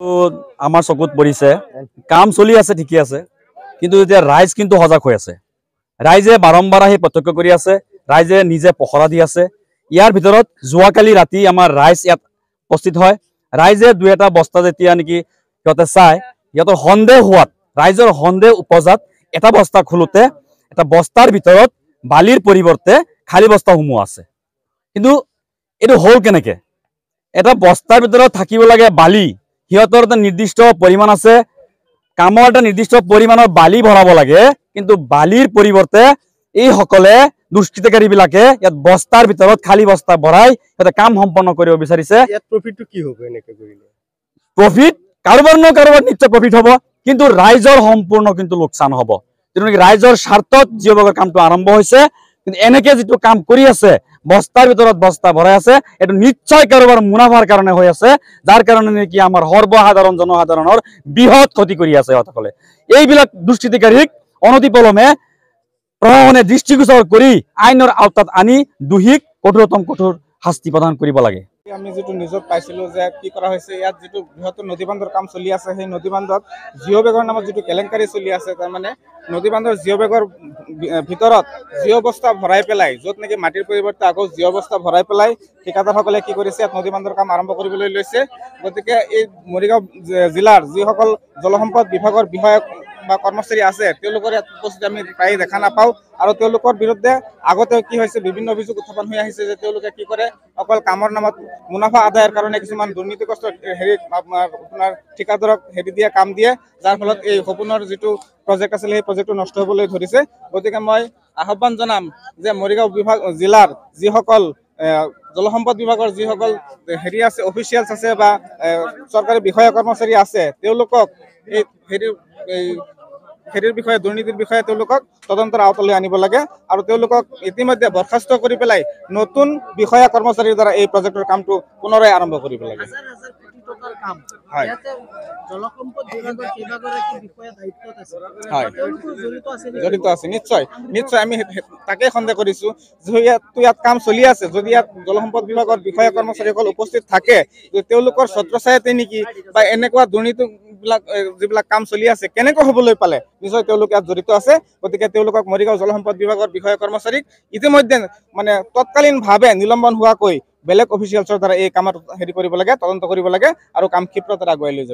আমাৰ চকুত পৰিছে কাম চলি আছে ঠিকই আছে কিন্তু এতিয়া ৰাইজ কিন্তু সজাগ হৈ আছে ৰাইজে বাৰম্বাৰ আহি প্ৰত্যক্ষ কৰি আছে ৰাইজে নিজে পহৰা দি আছে ইয়াৰ ভিতৰত যোৱাকালি ৰাতি আমাৰ ৰাইজ ইয়াত উপস্থিত হয় ৰাইজে দুই এটা বস্তা যেতিয়া নেকি সিহঁতে চাই সিহঁতৰ সন্দেহ হোৱাত ৰাইজৰ সন্দেহ উপজাত এটা বস্তা খোলোতে এটা বস্তাৰ ভিতৰত বালিৰ পৰিৱৰ্তে খালী বস্তা সোমোৱা আছে কিন্তু এইটো হল কেনেকে এটা বস্তাৰ ভিতৰত থাকিব লাগে বালি সিহঁতৰ এটা নিৰ্দিষ্ট পৰিমাণ আছে কামৰ এটা নিৰ্দিষ্ট পৰিমাণৰ বালি ভৰাব লাগে কিন্তু বালিৰ পৰিৱৰ্তে এই সকলে দুষ্কৃতকাৰীবিলাকে ইয়াত বস্তাৰ ভিতৰত খালী বস্তা ভৰাই সিহঁতে কাম সম্পন্ন কৰিব বিচাৰিছে ইয়াত প্ৰফিটটো কি হ'ব এনেকৈ কৰিলে প্ৰফিট কাৰোবাৰ ন কাৰোবাৰ নিশ্চয় প্ৰফিট হ'ব কিন্তু ৰাইজৰ সম্পূৰ্ণ কিন্তু লোকচান হ'ব যেনেকৈ ৰাইজৰ স্বাৰ্থত জিঅ'বেগৰ কামটো আৰম্ভ হৈছে কিন্তু এনেকে যিটো কাম কৰি আছে বস্তাৰ ভিতৰত বস্তা ভৰাই আছে এটো নিশ্চয় কাৰোবাৰ মুনাফাৰ কাৰণে হৈ আছে যাৰ কাৰণে নেকি আমাৰ সৰ্বসাধাৰণ জনসাধাৰণৰ বৃহৎ ক্ষতি কৰি আছে সকলে এইবিলাক দুষ্কৃতিকাৰীক অনতিপলমে প্ৰশাসনে দৃষ্টিগোচৰ কৰি আইনৰ আওতাত আনি দোষীক কঠোৰতম কঠোৰ শাস্তি প্ৰদান কৰিব লাগে আমি যেটো নিউজত পাইছিলো যে কি কৰা হৈছে ইয়াত যেটো বৃহত্তৰ নদীবান্ধৰ কাম চলি আছে সেই নদীবান্ধত জিঅ'বেগৰ নামত যেটো কেলেংকাৰী চলি আছে তাৰ মানে নদীবান্ধৰ জিঅ'বেগৰ ভিতৰত জিঅ' বস্তা ভৰাই পেলাই য'ত নেকি মাটিৰ পৰিৱৰ্তে আকৌ জিঅ' বস্তা ভৰাই পেলাই ঠিকাদাৰসকলে কি কৰিছে ইয়াত নদীবান্ধৰ কাম আৰম্ভ কৰিবলৈ লৈছে গতিকে এই মৰিগাঁও জিলাৰ যিসকল জলসম্পদ বিভাগৰ বিষয়া বা কৰ্মচাৰী আছে তেওঁলোকৰ ইয়াত উপস্থিত আমি প্ৰায় দেখা নাপাওঁ আৰু তেওঁলোকৰ বিৰুদ্ধে আগতে কি হৈছে বিভিন্ন অভিযোগ উত্থাপন হৈ আহিছে যে তেওঁলোকে কি কৰে অকল কামৰ নামত মুনাফা আদায়ৰ কাৰণে কিছুমান দুৰ্নীতিগ্ৰস্ত হেৰি আপোনাৰ ঠিকাদাৰক হেৰি দিয়ে কাম দিয়ে যাৰ ফলত এই সপোনৰ যিটো প্ৰজেক্ট আছিল সেই প্ৰজেক্টটো নষ্ট হ'বলৈ ধৰিছে গতিকে মই আহ্বান জনাম যে মৰিগাঁও জিলাৰ যিসকল জলসম্পদ বিভাগৰ যিসকল হেৰি আছে অফিচিয়েলছ আছে বা চৰকাৰী বিষয়া কৰ্মচাৰী আছে তেওঁলোকক এই হেৰিৰ বিষয়ে দুৰ্নীতিৰ বিষয়ে তেওঁলোকক তদন্তৰ আওতালৈ আনিব লাগে আৰু তেওঁলোকক ইতিমধ্যে বৰখাস্ত কৰি পেলাই নতুন বিষয়া কৰ্মচাৰীৰ দ্বাৰা এই প্ৰজেক্টৰ কামটো পুনৰাই আৰম্ভ কৰিব লাগে জড়িত আছে নিশ্চয় নিশ্চয় আমি তাকে সন্দেহ কৰিছো যে ইয়াত কাম চলি আছে যদি ইয়াত জলসম্পদ বিভাগৰ বিষয়া কৰ্মচাৰীসকল উপস্থিত থাকে তেওঁলোকৰ ছত্ৰছায়াতে নেকি বা এনেকুৱা দুৰ্নীতি যিবিলাক কাম চলি আছে কেনেকৈ হ'বলৈ পালে নিশ্চয় তেওঁলোক ইয়াত জড়িত আছে গতিকে তেওঁলোকক মৰিগাঁও জলসম্পদ বিভাগৰ বিষয়া কৰ্মচাৰীক ইতিমধ্যে মানে তৎকালীনভাৱে নিলম্বন হোৱাকৈ বেলেগ অফিচিয়েলছৰ দ্বাৰা এই কামত হেৰি কৰিব লাগে তদন্ত কৰিব লাগে আৰু কাম ক্ষিপ্ৰতাৰে আগুৱাই লৈ যাব